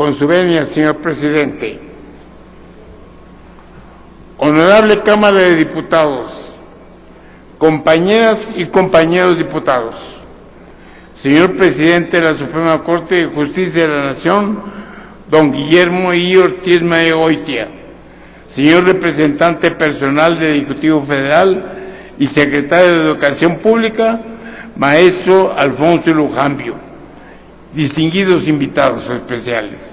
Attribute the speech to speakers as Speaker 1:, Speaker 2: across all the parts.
Speaker 1: Con su venia, señor presidente. Honorable Cámara de Diputados, compañeras y compañeros diputados, señor presidente de la Suprema Corte de Justicia de la Nación, don Guillermo I. Ortiz Magoitia, señor representante personal del Ejecutivo Federal y secretario de Educación Pública, maestro Alfonso Lujambio, distinguidos invitados especiales.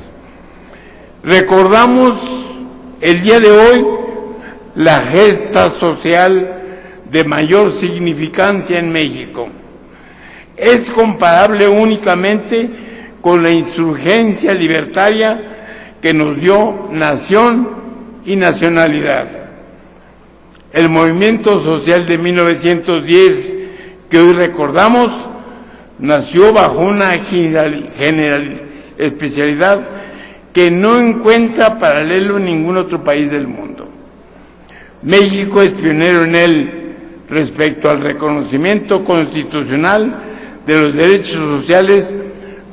Speaker 1: Recordamos el día de hoy la gesta social de mayor significancia en México. Es comparable únicamente con la insurgencia libertaria que nos dio nación y nacionalidad. El movimiento social de 1910 que hoy recordamos nació bajo una especialidad que no encuentra paralelo en ningún otro país del mundo. México es pionero en él respecto al reconocimiento constitucional de los derechos sociales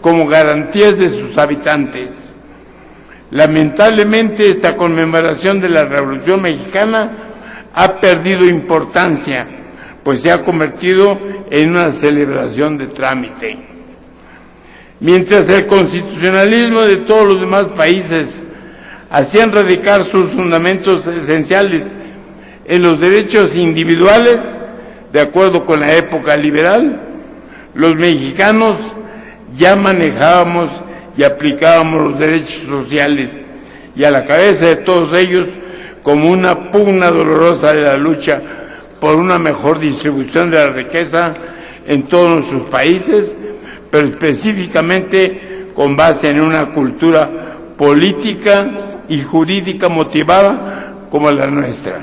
Speaker 1: como garantías de sus habitantes. Lamentablemente, esta conmemoración de la Revolución Mexicana ha perdido importancia, pues se ha convertido en una celebración de trámite. Mientras el constitucionalismo de todos los demás países hacían radicar sus fundamentos esenciales en los derechos individuales, de acuerdo con la época liberal, los mexicanos ya manejábamos y aplicábamos los derechos sociales, y a la cabeza de todos ellos, como una pugna dolorosa de la lucha por una mejor distribución de la riqueza en todos nuestros países, pero específicamente con base en una cultura política y jurídica motivada como la nuestra.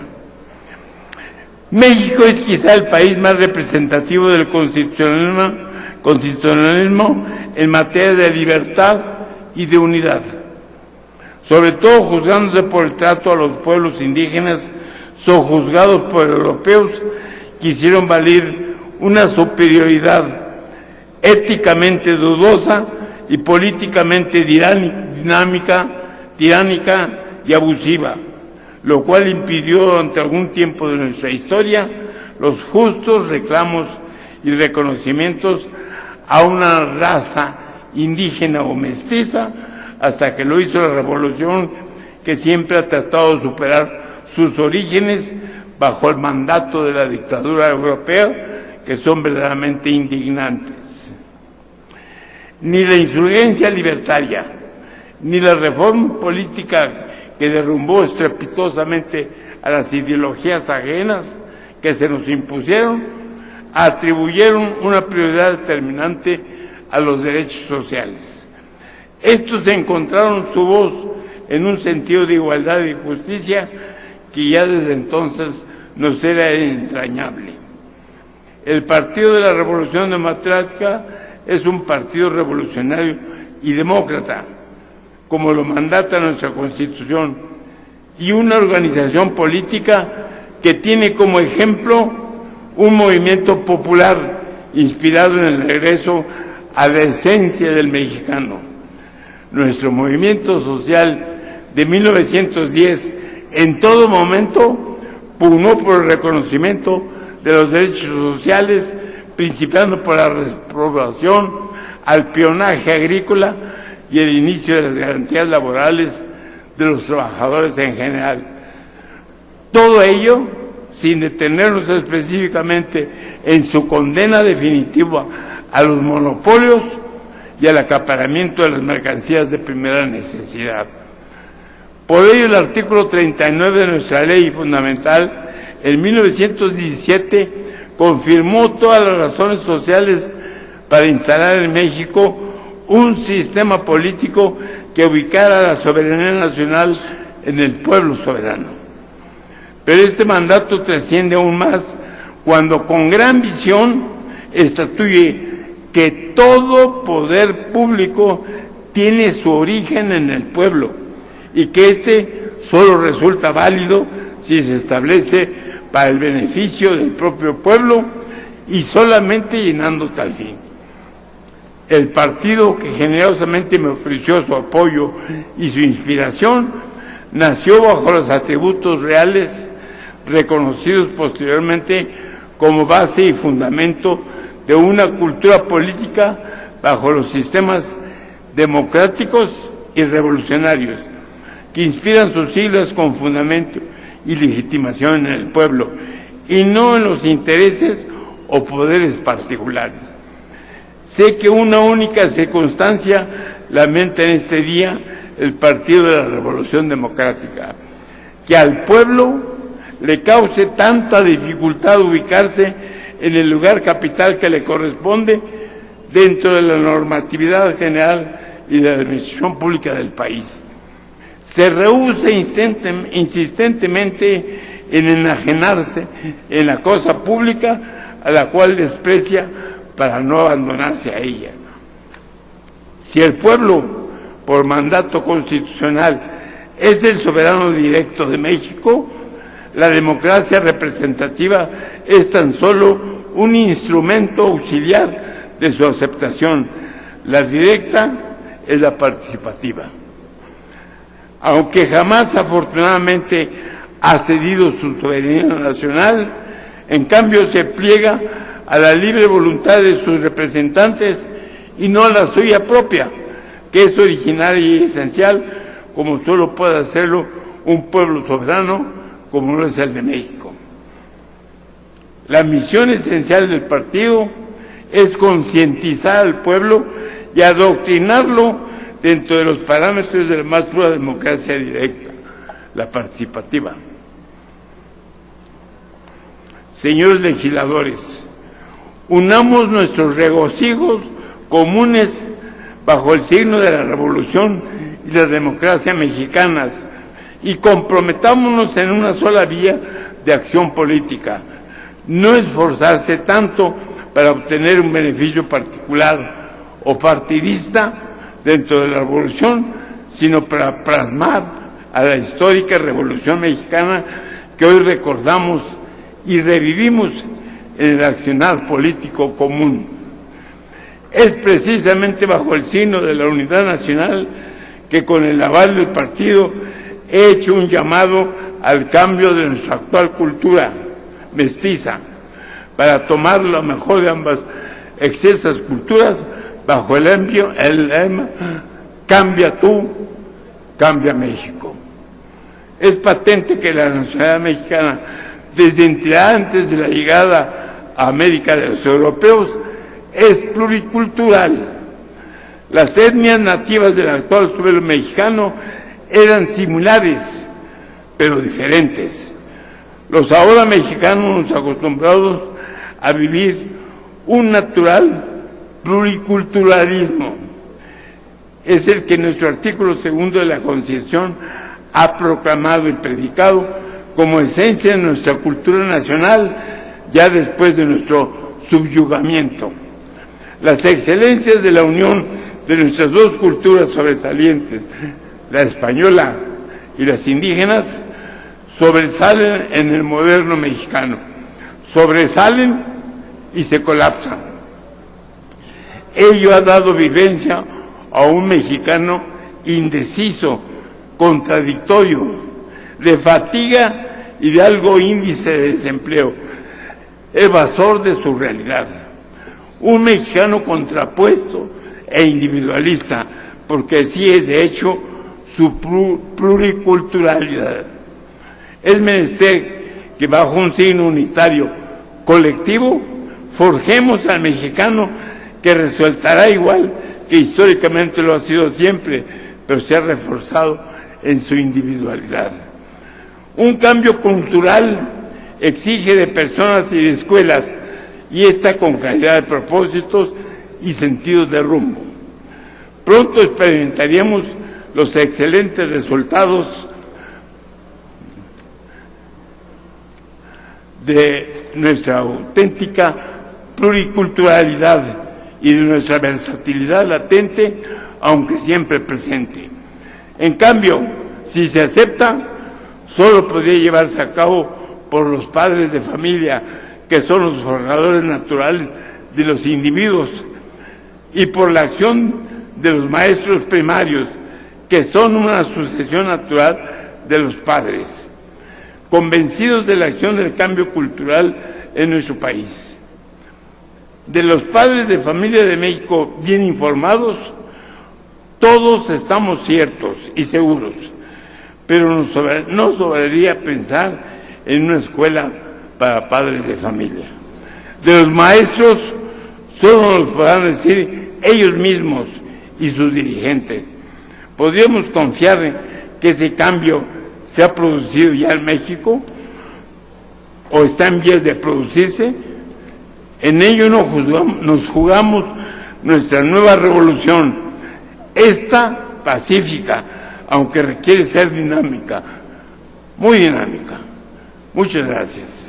Speaker 1: México es quizá el país más representativo del constitucionalismo en materia de libertad y de unidad, sobre todo juzgándose por el trato a los pueblos indígenas sojuzgados por europeos que hicieron valer una superioridad éticamente dudosa y políticamente tiránica y abusiva, lo cual impidió durante algún tiempo de nuestra historia los justos reclamos y reconocimientos a una raza indígena o mestiza, hasta que lo hizo la revolución, que siempre ha tratado de superar sus orígenes bajo el mandato de la dictadura europea, que son verdaderamente indignantes. Ni la insurgencia libertaria, ni la reforma política que derrumbó estrepitosamente a las ideologías ajenas que se nos impusieron, atribuyeron una prioridad determinante a los derechos sociales. Estos encontraron su voz en un sentido de igualdad y justicia que ya desde entonces nos era entrañable. El Partido de la Revolución Democrática es un partido revolucionario y demócrata, como lo mandata nuestra Constitución, y una organización política que tiene como ejemplo un movimiento popular inspirado en el regreso a la esencia del mexicano. Nuestro movimiento social de 1910 en todo momento pugnó por el reconocimiento de los derechos sociales, principiando por la reprobación al peonaje agrícola y el inicio de las garantías laborales de los trabajadores en general. Todo ello sin detenernos específicamente en su condena definitiva a los monopolios y al acaparamiento de las mercancías de primera necesidad. Por ello, el artículo 39 de nuestra ley fundamental, en 1917, confirmó todas las razones sociales para instalar en México un sistema político que ubicara la soberanía nacional en el pueblo soberano. Pero este mandato trasciende aún más cuando con gran visión estatuye que todo poder público tiene su origen en el pueblo y que éste solo resulta válido si se establece para el beneficio del propio pueblo y solamente llenando tal fin. El partido que generosamente me ofreció su apoyo y su inspiración nació bajo los atributos reales reconocidos posteriormente como base y fundamento de una cultura política bajo los sistemas democráticos y revolucionarios, que inspiran sus siglas con fundamento y legitimación en el pueblo, y no en los intereses o poderes particulares. Sé que una única circunstancia lamenta en este día el Partido de la Revolución Democrática, que al pueblo le cause tanta dificultad ubicarse en el lugar capital que le corresponde dentro de la normatividad general y de la administración pública del país. Se rehúsa insistentemente en enajenarse en la cosa pública a la cual desprecia para no abandonarse a ella. Si el pueblo, por mandato constitucional, es el soberano directo de México, la democracia representativa es tan solo un instrumento auxiliar de su aceptación. La directa es la participativa. Aunque jamás afortunadamente ha cedido su soberanía nacional, en cambio se pliega a la libre voluntad de sus representantes y no a la suya propia, que es originaria y esencial, como solo puede hacerlo un pueblo soberano como lo es el de México. La misión esencial del partido es concientizar al pueblo y adoctrinarlo dentro de los parámetros de la más pura democracia directa, la participativa. Señores legisladores, unamos nuestros regocijos comunes bajo el signo de la revolución y la democracia mexicanas y comprometámonos en una sola vía de acción política. No esforzarse tanto para obtener un beneficio particular o partidista dentro de la revolución, sino para plasmar a la histórica Revolución Mexicana que hoy recordamos y revivimos en el accionar político común. Es precisamente bajo el signo de la unidad nacional que con el aval del partido he hecho un llamado al cambio de nuestra actual cultura mestiza para tomar lo mejor de ambas excelsas culturas bajo el lema "Cambia tú, cambia México". Es patente que la nacionalidad mexicana, desde antes de la llegada a América de los europeos, es pluricultural. Las etnias nativas del actual suelo mexicano eran similares, pero diferentes. Los ahora mexicanos acostumbrados a vivir un natural pluriculturalismo es el que nuestro artículo 2 de la Constitución ha proclamado y predicado como esencia de nuestra cultura nacional ya después de nuestro subyugamiento. Las excelencias de la unión de nuestras dos culturas sobresalientes, la española y las indígenas, sobresalen en el moderno mexicano, sobresalen y se colapsan. Ello ha dado vivencia a un mexicano indeciso, contradictorio, de fatiga y de algo índice de desempleo, evasor de su realidad. Un mexicano contrapuesto e individualista, porque así es de hecho su pluriculturalidad. Es menester que bajo un signo unitario colectivo forjemos al mexicano que resultará igual que históricamente lo ha sido siempre, pero se ha reforzado en su individualidad. Un cambio cultural exige de personas y de escuelas, y esta con claridad de propósitos y sentido de rumbo. Pronto experimentaríamos los excelentes resultados de nuestra auténtica pluriculturalidad y de nuestra versatilidad latente, aunque siempre presente. En cambio, si se acepta, solo podría llevarse a cabo por los padres de familia, que son los forjadores naturales de los individuos, y por la acción de los maestros primarios, que son una sucesión natural de los padres, convencidos de la acción del cambio cultural en nuestro país. De los padres de familia de México bien informados, todos estamos ciertos y seguros, pero no sobraría pensar en una escuela para padres de familia. De los maestros, solo nos podrán decir ellos mismos y sus dirigentes. ¿Podríamos confiar en que ese cambio se ha producido ya en México o está en vías de producirse? En ello nos jugamos nuestra nueva revolución, esta pacífica, aunque requiere ser dinámica, muy dinámica. Muchas gracias.